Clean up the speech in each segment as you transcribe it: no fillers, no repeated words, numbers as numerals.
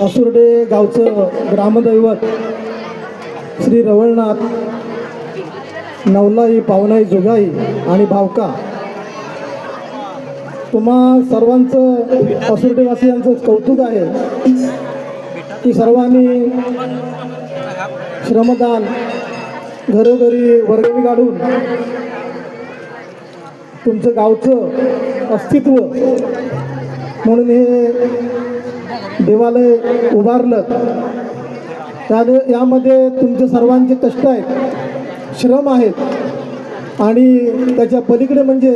असुर्डे गावचं ग्रामदैवत श्री रवळनाथ नवलाई पावनाई जोगाई आणि भावका, तुम्हा सर्वांचं असुर्डेवासियांचं कौतुक आहे की सर्वांनी श्रमदान घरोघरी वर्गणी काढून तुमचं गावचं अस्तित्व म्हणून हे देवालय उभारलं. यामध्ये तुमचे सर्वांचे कष्ट आहेत, श्रम आहेत आणि त्याच्या पलीकडे म्हणजे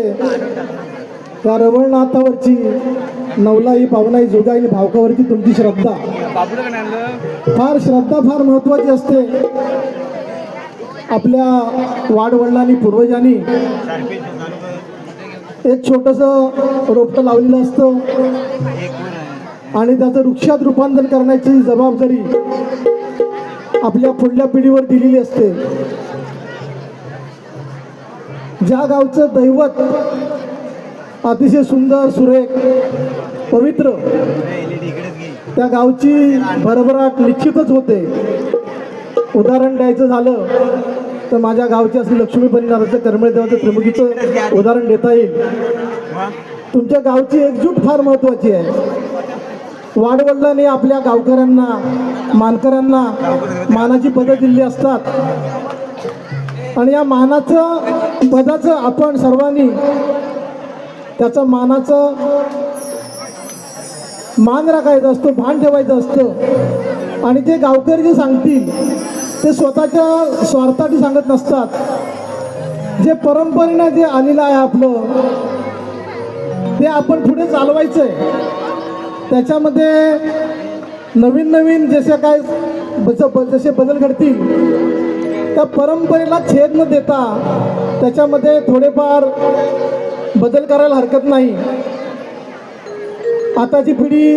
त्या रवळनाथावरची नवलाई पावनाई जोगाई भावकावरची तुमची श्रद्धा, फार महत्त्वाची असते. आपल्या वाडवडिलांनी पूर्वजांनी एक छोटंसं रोपटं लावलेलं असतं आणि त्याचं वृक्षात रूपांतर करण्याची जबाबदारी आपल्या पुढल्या पिढीवर दिलेली असते. ज्या गावचं दैवत अतिशय सुंदर, सुरेख, पवित्र, त्या गावची भरभराट निश्चितच होते. उदाहरण द्यायचं झालं तर माझ्या गावच्या श्री लक्ष्मी परिवाराचं करमळे देवाचं त्रिमुखीचं उदाहरण देता येईल. तुमच्या गावची एकजूट फार महत्त्वाची आहे. वाडवडिलांनी आपल्या गावकऱ्यांना, मानकऱ्यांना मानाची पदं दिली असतात आणि या मानाचं पदाचं आपण सर्वांनी त्याचा मानाचं मान राखायचं असतं, भान ठेवायचं असतं. आणि ते गावकरी जे सांगतील ते स्वतःच्या स्वार्थासाठी सांगत नसतात. जे परंपरेनं जे आलेलं आहे आपलं ते आपण पुढे चालवायचं आहे. त्याच्यामध्ये नवीन नवीन जसे बदल घडतील त्या परंपरेला छेद न देता त्याच्यामध्ये थोडेफार बदल करायला हरकत नाही. आताची पिढी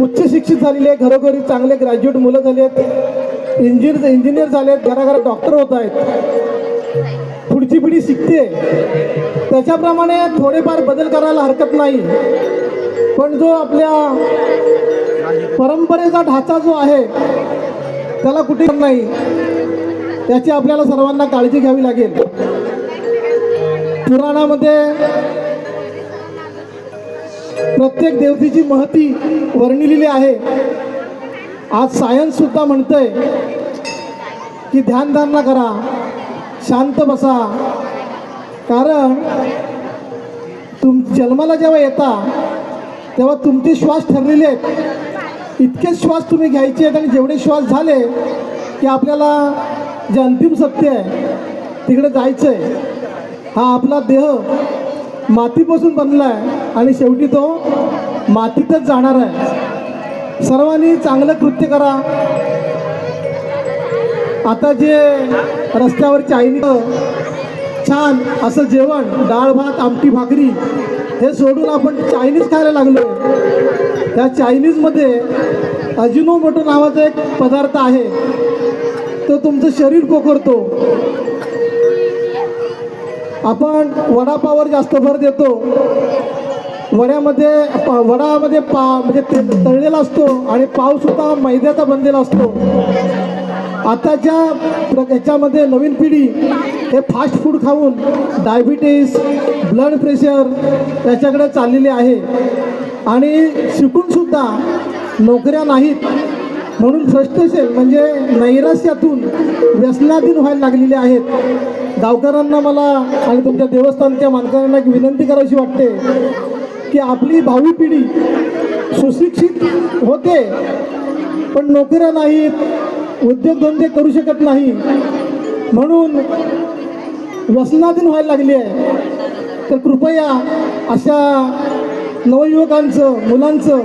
उच्च शिक्षित झालेली आहे, घरोघरी चांगले ग्रॅज्युएट मुलं झाले आहेत, इंजिनियर झाले आहेत, घराघरात डॉक्टर होत आहेत. पुढची पिढी शिकते, त्याच्याप्रमाणे थोडेफार बदल करायला हरकत नाही. पण जो आपल्या परंपरेचा ढाचा जो आहे त्याला कुठे नाही, त्याची आपल्याला सर्वांना काळजी घ्यावी लागेल. पुराणामध्ये प्रत्येक देवतेची महती वर्णिलेली आहे. आज सायन्स सुद्धा म्हणतंय की ध्यानधारणा करा, शांत बसा. कारण जन्माला जेव्हा येता तेव्हा तुमचे श्वास ठरलेले आहेत. इतकेच श्वास तुम्ही घ्यायचे आहेत आणि जेवढे श्वास झाले की आपल्याला जे अंतिम सत्य आहे तिकडे जायचं आहे. हा आपला देह मातीपासून बनला आहे आणि शेवटी तो मातीतच जाणार आहे. सर्वांनी चांगलं कृत्य करा. आता जे रस्त्यावर छान असं जेवण, डाळ भात आमटी भाकरी हे सोडून आपण चायनीज खायला लागलो. त्या चायनीजमध्ये अजिनोमोटो नावाचा एक पदार्थ आहे, तो तुमचं शरीर पोखरतो. आपण वडापावर जास्त भर देतो. वड्यामध्ये म्हणजे तळलेला असतो आणि पावसुद्धा मैद्याचा बनलेला असतो. आताच्या याच्यामध्ये नवीन पिढी हे फास्ट फूड खाऊन डायबिटीस, ब्लड प्रेशर याच्याकडे चाललेली आहे. आणि शिकूनसुद्धा नोकऱ्या नाहीत म्हणून फ्रस्ट्रेशन म्हणजे नैराश्यातून व्यसनाधीन व्हायला लागलेले आहेत. गावकऱ्यांना मला आणि तुमच्या देवस्थानच्या मानकऱ्यांना एक विनंती करावीशी वाटते की आपली भावी पिढी सुशिक्षित होते पण नोकऱ्या नाहीत, उद्योगधंदे करू शकत नाही म्हणून व्यसनाधीन व्हायला लागली आहे. तर कृपया अशा नवयुवकांचं, मुलांचं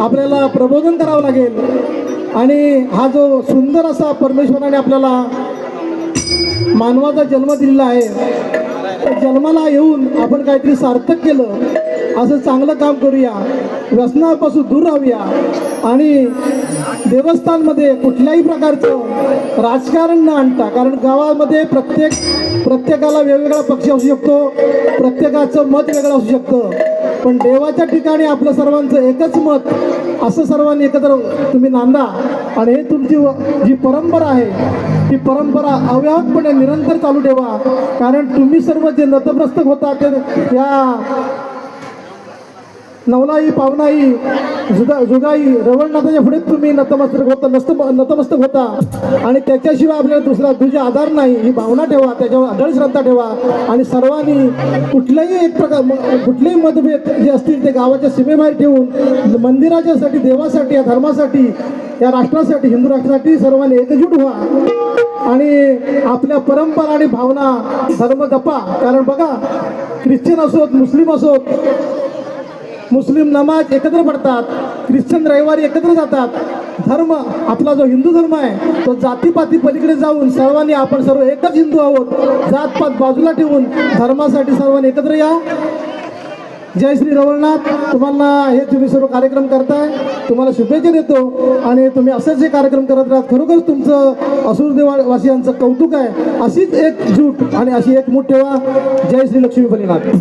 आपल्याला प्रबोधन करावं लागेल. आणि हा जो सुंदर असा परमेश्वराने आपल्याला मानवाचा जन्म दिलेला आहे, त्या जन्माला येऊन आपण काहीतरी सार्थक केलं, असं चांगलं काम करूया, व्यसनापासून दूर राहूया. आणि देवस्थानमध्ये कुठल्याही प्रकारचं राजकारण न आणता, कारण गावामध्ये प्रत्येकाला वेगवेगळा पक्ष असू शकतो, प्रत्येकाचं मत वेगळं असू शकतं. पण देवाच्या ठिकाणी आपलं सर्वांचं एकच मत, असं सर्वांनी एकत्र तुम्ही नांदा आणि हे तुमची जी परंपरा आहे ती परंपरा अव्याहतपणे निरंतर चालू ठेवा. कारण तुम्ही सर्व जे नतमस्तक होता ते या नवलाई पावनाई जुगाई रवळनाथाच्या पुढे तुम्ही नतमस्तक होता आणि त्याच्याशिवाय आपल्याला दुसरा तुझे आधार नाही, ही भावना ठेवा, त्याच्यावर अढळ श्रद्धा ठेवा. आणि सर्वांनी कुठलेही मतभेद जे असतील ते गावाच्या सीमेबाहेर ठेवून मंदिराच्यासाठी, देवासाठी, या धर्मासाठी, या राष्ट्रासाठी, हिंदू राष्ट्रासाठी सर्वांनी एकजूट व्हा आणि आपल्या परंपरा आणि भावना धर्म जपा. कारण बघा, ख्रिश्चन असोत, मुस्लिम असोत, मुस्लिम नमाज एकत्र पडतात, ख्रिश्चन रविवारी एकत्र जातात. धर्म आपला जो हिंदू धर्म आहे तो जातीपाती पलीकडे जाऊन सर्वांनी आपण सर्व एकच हिंदू आहोत, जातपात बाजूला ठेवून धर्मासाठी सर्वांनी एकत्र या. जय श्री रवळनाथ. तुम्हाला हे तुम्ही सर्व कार्यक्रम करताय, तुम्हाला शुभेच्छा देतो आणि तुम्ही असेच हे कार्यक्रम करत राहा. खरोखर तुमचं असुरदेवासियांचं कौतुक आहे. अशीच एकजूट आणि अशी एकमूट ठेवा. जय श्री लक्ष्मी भलीनाथ.